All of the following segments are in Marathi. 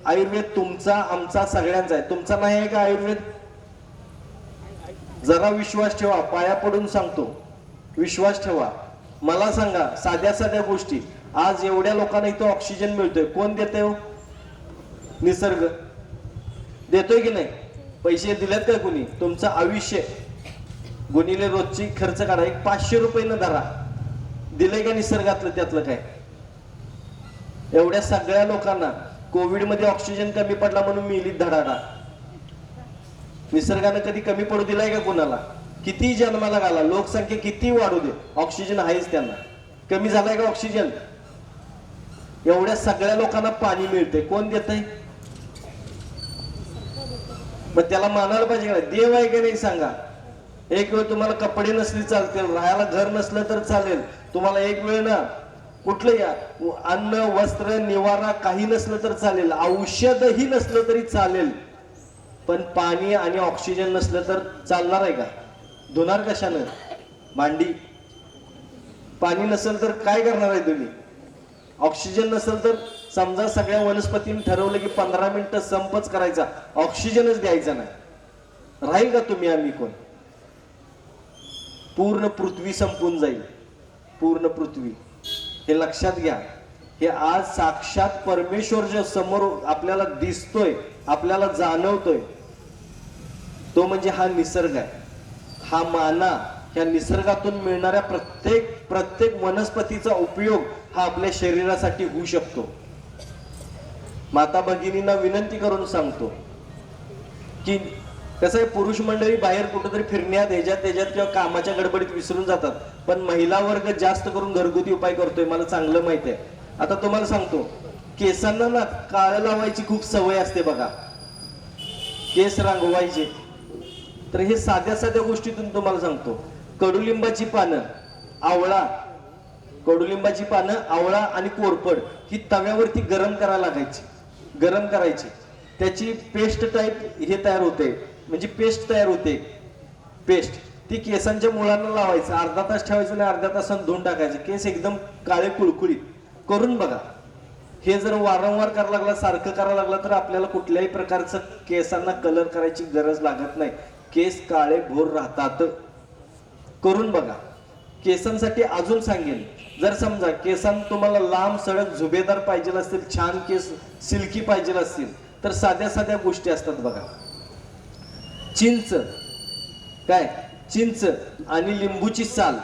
आयुर्वेद तुमचा आमचा सगळ्यांचा आहे, तुमचा नाही आहे का आयुर्वेद? जरा विश्वास ठेवा, पाया पडून सांगतो, विश्वास ठेवा. मला सांगा, साध्या साध्या गोष्टी आज एवढ्या लोकांना इथं ऑक्सिजन मिळतोय, कोण देतंय हो? निसर्ग देतोय की नाही? पैसे दिलेत का कुणी? तुमचं आयुष्य गुणिले रोजची खर्च काढा, एक 500 रुपये न धरा, दिलंय का निसर्गातलं त्यातलं काय? एवढ्या सगळ्या लोकांना कोविड मध्ये ऑक्सिजन कमी पडला म्हणून मिलीत धडाडा. निसर्गानं कधी कमी पडू दिलाय का कोणाला? किती जन्माला घाला, लोकसंख्या किती वाढू दे, ऑक्सिजन आहेच त्यांना. कमी झालाय का ऑक्सिजन? एवढ्या सगळ्या लोकांना पाणी मिळते, कोण देतंय? मग त्याला मानायला पाहिजे का? देव आहे का नाही सांगा? एक वेळ तुम्हाला कपडे नसले चालतील, राहायला घर नसलं तर चालेल, तुम्हाला एक वेळ ना कुठलं या अन्न वस्त्र निवारा काही नसलं तर चालेल, औषधही नसलं तरी चालेल, पण पाणी आणि ऑक्सिजन नसलं तर चालणार आहे का? धुणार कशानं भांडी? पाणी नसेल तर काय करणार आहे तुम्ही? ऑक्सिजन नसेल तर समजा सगळ्या वनस्पतींनी ठरवलं की 15 मिनिटं संपच करायचा, ऑक्सिजनच द्यायचा नाही, राहील का तुम्ही आम्ही कोण? पूर्ण पृथ्वी संपून जाईल, पूर्ण पृथ्वी. हे लक्षात घ्या. हे आज साक्षात परमेश्वर जो समोर आपल्याला दिसतोय, आपल्याला जाणवतोय, तो म्हणजे हा निसर्ग आहे, हा माना. ह्या निसर्गातून मिळणाऱ्या प्रत्येक वनस्पतीचा उपयोग हा आपल्या शरीरासाठी होऊ शकतो. माता भगिनींना विनंती करून सांगतो की कसं आहे, पुरुष मंडळी बाहेर कुठेतरी फिरण्यात ह्याच्यात किंवा कामाच्या गडबडीत विसरून जातात, पण महिला वर्ग जास्त करून घरगुती उपाय करतोय, मला चांगलं माहित आहे. आता तुम्हाला सांगतो, केसांना ना काळं लावायची खूप सवय असते बघा, केस रंगवायचे. तर हे साध्या साध्या गोष्टीतून तुम्हाला सांगतो, कडुलिंबाची पानं, कडुलिंबाची पानं, आवळा आणि कोरफड ही तव्यावरती गरम करायला लागायची, गरम करायची, त्याची पेस्ट टाईप हे तयार होते, म्हणजे पेस्ट तयार होते, पेस्ट ती केसांच्या मुळांना लावायचं, अर्धा तास ठेवायचं आणि अर्ध्या तासात धुवून टाकायचं, केस एकदम काळे कुळकुळीत. करून बघा. हे जर वारंवार करायला लागला, सारखं करायला लागला, तर आपल्याला कुठल्याही प्रकारचं केसांना कलर करायची गरज लागत नाही, केस काळे भोर राहतात. करून बघा. केसांसाठी अजून सांगेन, जर समजा केसांना तुम्हाला लांब सडक झुबेदार पाहिजे असतील, छान केस सिल्की पाहिजे असतील, तर साध्या साध्या गोष्टी असतात बघा. चिंच, काय चिंच आणि लिंबूची साल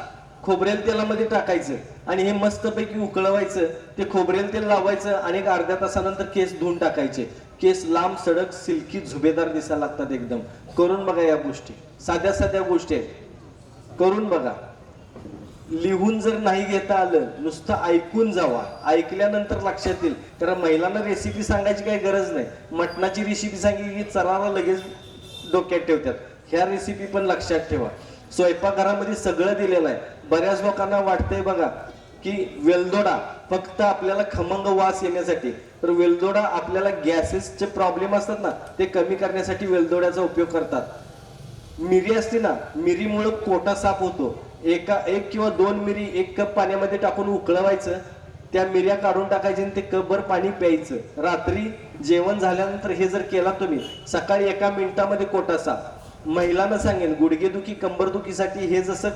खोबरेल तेलामध्ये टाकायचं आणि हे मस्तपैकी उकळवायचं, ते खोबरेल तेल लावायचं आणि एक अर्ध्या तासानंतर केस धुवून टाकायचे, केस लांब सडक सिल्की झुबेदार दिसायला लागतात एकदम. करून बघा या गोष्टी, साध्या साध्या गोष्टी आहेत, करून बघा. लिहून जर नाही घेता आलं, नुसतं ऐकून जावा, ऐकल्यानंतर लक्षात येईल. कारण महिलांना रेसिपी सांगायची काही गरज नाही, मटणाची रेसिपी सांगितली की चराला लगेच डोक्यात ठेवतात. ह्या रेसिपी पण लक्षात ठेवा. स्वयंपाकघरामध्ये सगळं दिलेलं आहे. बऱ्याच लोकांना वाटतंय बघा की वेलदोडा फक्त आपल्याला खमंग वास येण्यासाठी, तर वेलदोडा आपल्याला गॅसेसचे प्रॉब्लेम असतात ना, ते कमी करण्यासाठी वेलदोड्याचा उपयोग करतात. मिरी असते ना, मिरीमुळे पोटा साफ होतो. एक किंवा 2 मिरी 1 कप पाण्यामध्ये टाकून उकळवायचं, त्या मिऱ्या काढून टाकायच्या आणि ते कपभर पाणी प्यायचं. रात्री जेवण झाल्यानंतर हे जर केला तुम्ही, सकाळी 1 मिनिटामध्ये पोटा साफ. महिलांना सांगेन, गुडघेदुखी कंबरदुखीसाठी हे जसं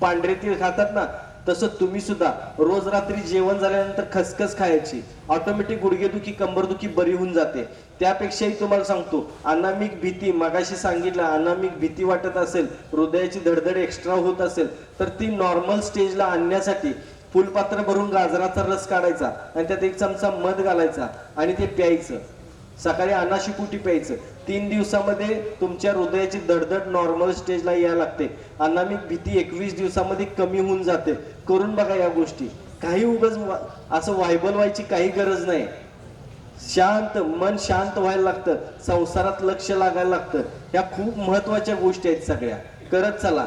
पांढरे तीळ खातात ना, तसं तुम्ही सुद्धा रोज रात्री जेवण झाल्यानंतर खसखस खायची, ऑटोमॅटिक गुडघेदुखी कंबरदुखी बरी होऊन जाते. त्यापेक्षाही तुम्हाला सांगतो, अनामिक भीती, मगाशी सांगितलं, अनामिक भीती वाटत असेल, हृदयाची धडधड एक्स्ट्रा होत असेल, तर ती नॉर्मल स्टेजला आणण्यासाठी फुलपात्र भरून गाजराचा रस काढायचा आणि त्यात 1 चमचा मध घालायचा आणि ते प्यायचं, सकाळी अनाशीपोटी प्यायचं. 3 दिवसामध्ये तुमच्या हृदयाची धडधड नॉर्मल स्टेजला यायला लागते. अनामिक भीती 21 दिवसामध्ये कमी होऊन जाते. करून बघा या गोष्टी. काही उगाच असं व्हायबल व्हायची काही गरज नाही. शांत मन शांत व्हायला लागतं, संसारात लक्ष लागायला लागतं. ह्या खूप महत्वाच्या गोष्टी आहेत सगळ्या. करत चला.